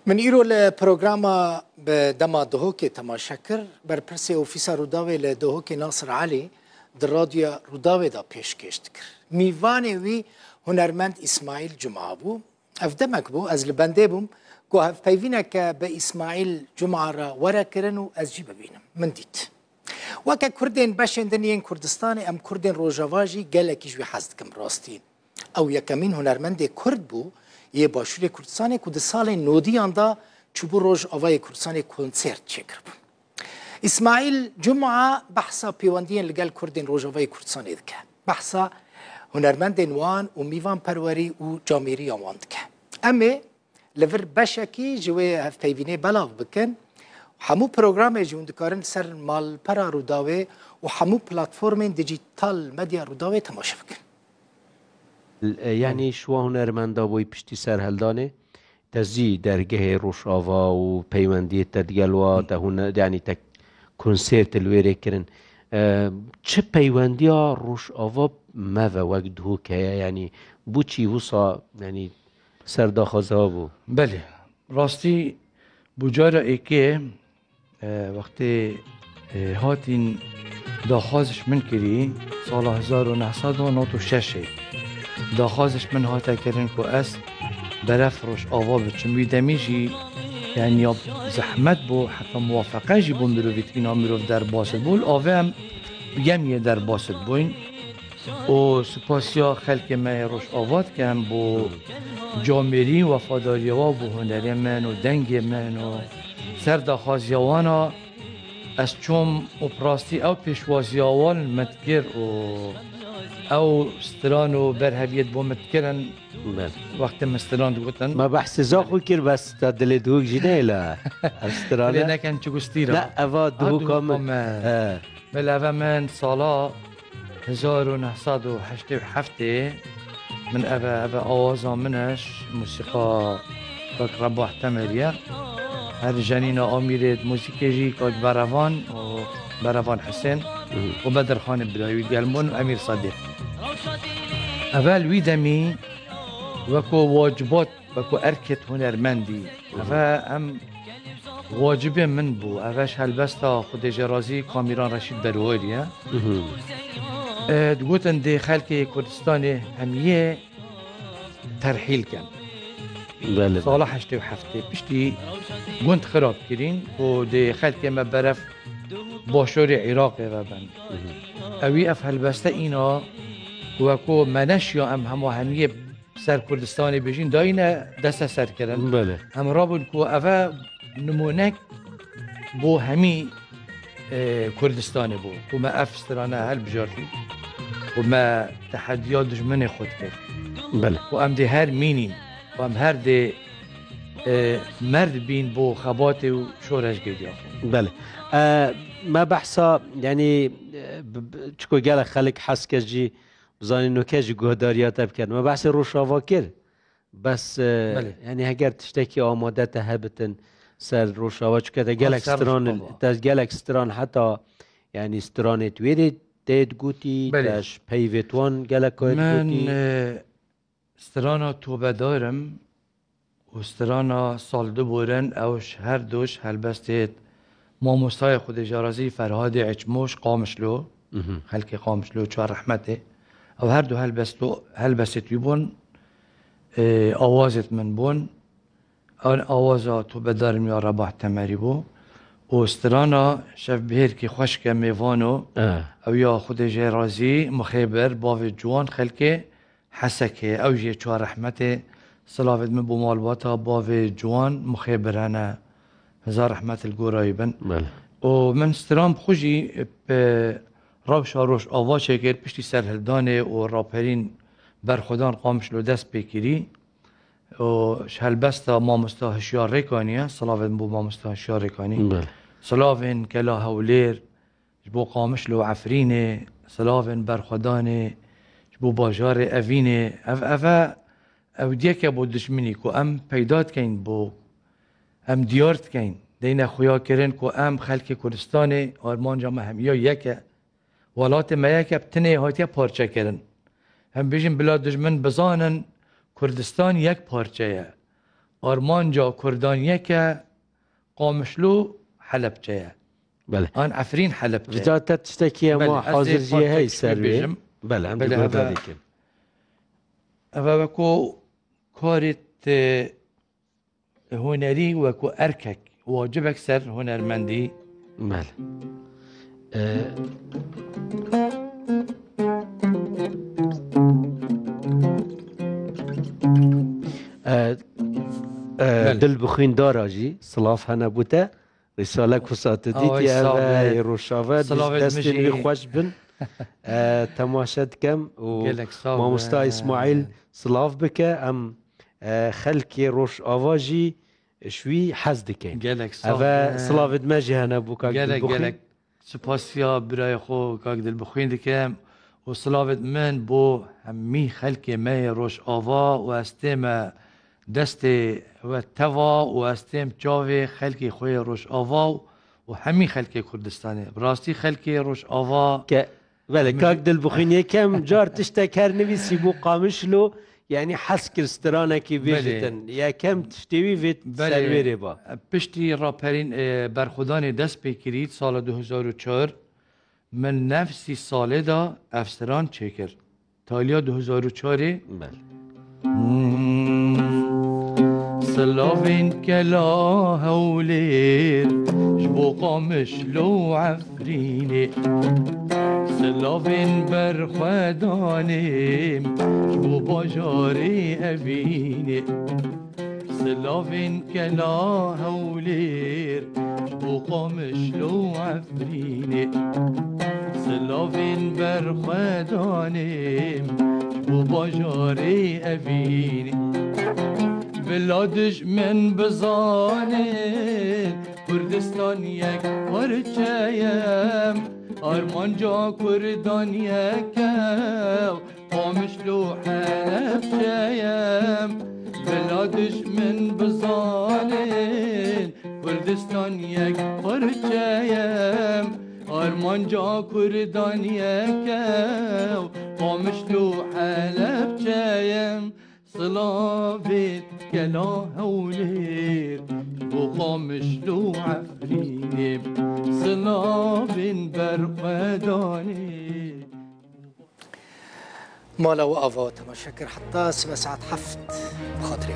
من ایرو لپروگراما به دما دهوک تماشا کر بر پرسی اوفیسا روداوی لدهوک ناصر علی در رادیو روداوی دا پیشکشت کر. میوانی وی هنرمند اسماعیل جمعه بو. افدمک بو از لبنده بوم که هف پیوینه که به اسماعیل جمعه را ورا کرن و از جی ببینم. من دید. وکه کردین باشندن این کردستان ام کردین روجاواجی گلکیش وی حزد کم راستین. او یکمین هنرمند کرد بو یه باشور کردستان که در سال نودیان دا چوبو روز آوای کردستان کنسرت چکر بون. اسماعیل جمعه بحثا پیواندین لگل کردین روز آوای کردستان دکه. بحثا هنرمند وان و میوان پروری و جامیری آوان دکه. اما لور بشکی جوی هف پیوینه بلاغ بکن همو پروگرام جون دکارن سر مال پرا روداوی و همو پلاتفورم دیجیتال مدیا روداوی تماشا بکن. یعنی شو هنرمندا بوی پشتی سر هلدانه تزی درگه روشاوا و پیوندی تدگلوا تهون یعنی تک کنسرت الویره کرن چه پیوندی ها روشاوا ما و وقت هو که یعنی بو چی وصا یعنی سرداخوزه بو بله راستی بجارا ایکه وقتی هاتین داخوازش من کری سال 1996 داخوازش من هاتا کرن که از برف روش آوا بچم ویدمیجی یعنی زحمت بو حتی موافقه جی بو مروفیت اینا مروف در باسد بول آوه هم بگم یه در باسد بوین و سپاسیا خلق مه روش آواد که هم بو جامری وفاداری و بو هنری من و دنگ من و سر داخوازی وانا از چوم و پراستی او پیشوازی آوان متگر او سترانو برهویت بو متکرن وقت مستران دوتن ما بحث زاخو کر بس تا دل دوک جنه لا سترانه لی نکن چو گستیرا لا اوه دوک هم بل اوه من سالا 1987 من اوه آوازا منش موسیقى کاک رباح تمریه هر جنین آمیرید موسیقی جی کاک براوان و براوان حسین و بدر خان بلاوی گلمون و امیر صدیق اول ویدمی وکو واجبات وکو ارکت هنرمندی اول هم واجب من بو اولش هلبستا خود جرازی کامیران رشید بروریه دگوتن دی خلق کردستان همیه ترحیل کن سالا 87 پشتی گند خراب کرین و دی خلق ما برف باشور عراق و بند اوی اف هلبسته اینا وکو منش یا همه همیه سر کردستانی بجین داینه دست سر کردن بله هم را بود که اوه نمونک بو همی کردستانی بو و ما افسترانه هل بجاری و ما تحدیات دجمن خود کرد بله و ام دی هر مینیم و ام هر دی مرد بین بو خبات و شورش گیدی بله ما بحثا يعني چکو گل خلق حس که جی بزانی نوکه جی گهداریات بکرد ما بحث روشاوا کرد بس يعني اگر تشتكي آماده تهبتن سر روشاوا چکه تا گلک ستران تا گلک ستران حتی يعني ستران تویدی تید گوتی تاش پیوتوان گلک کوید گوتی من سترانا توبه دارم و سترانا سال دو بورن اوش هر دوش هلبستید ما مستای خود جارازی فرهاد عچموش قامشلو خلق قامشلو چوار رحمته او هر دو هلبست یبون آوازت من بون آن آوازا تو بدارم یا رباح تمری بو و استرانا شف بهر که خشک میوانو او یا خود جارازی مخیبر باو جوان خلق حسکه او جه چوار رحمته صلافت من بو مالباتا باو جوان مخیبرانه هزار رحمت الگورایی بن و من سترام خوشی به روشا روش آواز کرد پشتی سرهلدانه و راپرین برخودان قامشلو دست بکری و هلبستا مامستا هشیار ریکانیه صلاوین بو مامستا هشیار ریکانی صلاوین کلا هولیر جبو قامشلو عفرینه صلاوین برخودانه جبو باجار اوینه او دیگه بو دشمنی که ام پیدات کن بو ام دیارت کن دین خویا کرن که ام خلق کردستان آرمان جامع همیا یکه ولات ما یکه بتنه هاتیه پارچه کرن هم بیشن بلا دشمن بزانن کردستان یک پارچه آرمانجا کردانیه که قامشلو حلب چه بله آن عفرین حلب چه جدا تشتكي ما بله، از حاضر این جي هي پارتکس سروي ببیجم. بله هم بله، بله هذا- هذيك اوه وکو کارت هنری وکو ارکک واجبك سر هنرمندی بله دل بخوین دارا جی صلاف هنه بوده رساله کسات دیتی اوه روشاوه دستین وی خوش بن تماشد کم و مامستا اسماعیل صلاف بکه ام خلکی روش آواجی شوی حز دکن اوه صلاف دمجی هنه بو کاک دل بخوین سپاسیا برای خو کاک دل بخوین دکم و صلاوت من بو همی خلکی می روش آوا و استیم دست و توا و استیم جاوی خلکی خوی روش آوا و همی خلکی کردستانه براستی خلکی روش آوا که بله کاک دل بخوین یکم جار تشتکر نویسی بو قامشلو یعنی حس کرسترانه کی بیجتن یکم تشتیوی ویت سرویره با پشتی راپرین برخودان دست بکرید سال 2004 من نفسی ساله دا افسران چکر تالیا 2004 بله سلاوین کلا هولیر جبو قامش لو عفرینه سلاوین برخدانیم جبو باجاری اوینه سلاوین کلا هولیر جبو قامش لو عفرینه سلاوین برخدانیم جبو باجاری اوینه بلادش من بزانه کردستان یک پرچه‌ام آرمانجا کردان یکم قامشلو حلب چه‌ام بلادش من بزانه کردستان یک پرچه‌ام آرمانجا کردان یکم قامشلو حلب چه‌ام صلافت كلا هولير وقامشلو عفريني صلاف برقداني مالا و آوا تماشاكر حتى 7 ساعات حفت بخاطري